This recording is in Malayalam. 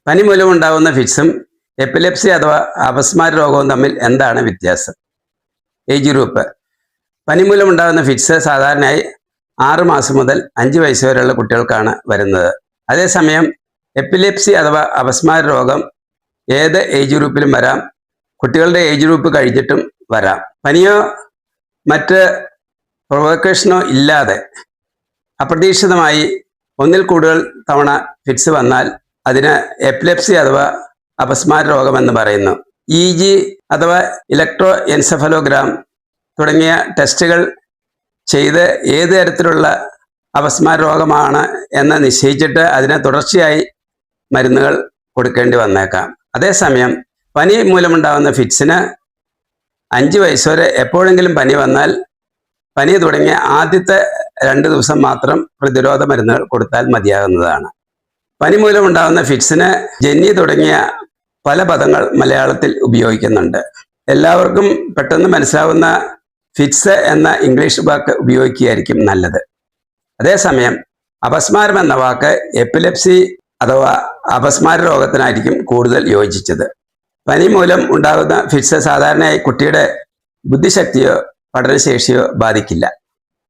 പനി മൂലമുണ്ടാകുന്ന ഫിറ്റ്സും എപ്പിലെപ്സി അഥവാ അപസ്മാര രോഗവും തമ്മിൽ എന്താണ് വ്യത്യാസം? Age group. പനി മൂലമുണ്ടാകുന്ന ഫിറ്റ്സ് സാധാരണയായി 6 മാസം മുതൽ 5 വയസ്സ് വരെയുള്ള കുട്ടികൾക്കാണ് വരുന്നത്. അതേസമയം എപ്പിലെപ്സി അഥവാ അപസ്മാര രോഗം ഏത് ഏജ് ഗ്രൂപ്പിലും വരാം. കുട്ടികളുടെ ഏജ് ഗ്രൂപ്പ് കഴിഞ്ഞിട്ടും വരാം. പനിയോ മറ്റ് പ്രൊവോക്കേഷനോ ഇല്ലാതെ അപ്രതീക്ഷിതമായി ഒന്നിൽ കൂടുതൽ തവണ ഫിറ്റ്സ് വന്നാൽ അതിന് എപ്പിലെപ്സി അഥവാ അപസ്മാര രോഗമെന്ന് പറയുന്നു. EG അഥവാ ഇലക്ട്രോ എൻസെഫലോഗ്രാം തുടങ്ങിയ ടെസ്റ്റുകൾ ചെയ്ത് ഏത് തരത്തിലുള്ള അപസ്മാര രോഗമാണ് എന്ന് നിശ്ചയിച്ചിട്ട് അതിന് തുടർച്ചയായി മരുന്നുകൾ കൊടുക്കേണ്ടി വന്നേക്കാം. അതേസമയം പനി മൂലമുണ്ടാകുന്ന ഫിറ്റ്സിന് 5 വയസ്സ് വരെ എപ്പോഴെങ്കിലും പനി വന്നാൽ പനി തുടങ്ങിയ ആദ്യത്തെ 2 ദിവസം മാത്രം പ്രതിരോധ മരുന്നുകൾ കൊടുത്താൽ മതിയാകുന്നതാണ്. പനി മൂലമുണ്ടാകുന്ന ഫിറ്റ്സിന് ജന്നി തുടങ്ങിയ പല പദങ്ങൾ മലയാളത്തിൽ ഉപയോഗിക്കുന്നുണ്ട്. എല്ലാവർക്കും പെട്ടെന്ന് മനസ്സിലാവുന്ന ഫിറ്റ്സ് എന്ന ഇംഗ്ലീഷ് വാക്ക് ഉപയോഗിക്കുകയായിരിക്കും നല്ലത്. അതേസമയം അപസ്മാരം എന്ന വാക്ക് എപ്പിലെപ്സി അഥവാ അപസ്മാര രോഗത്തിനായിരിക്കും കൂടുതൽ യോജിച്ചത്. പനി മൂലം ഉണ്ടാകുന്ന ഫിറ്റ്സ് സാധാരണയായി കുട്ടിയുടെ ബുദ്ധിശക്തിയോ പഠനശേഷിയോ ബാധിക്കില്ല.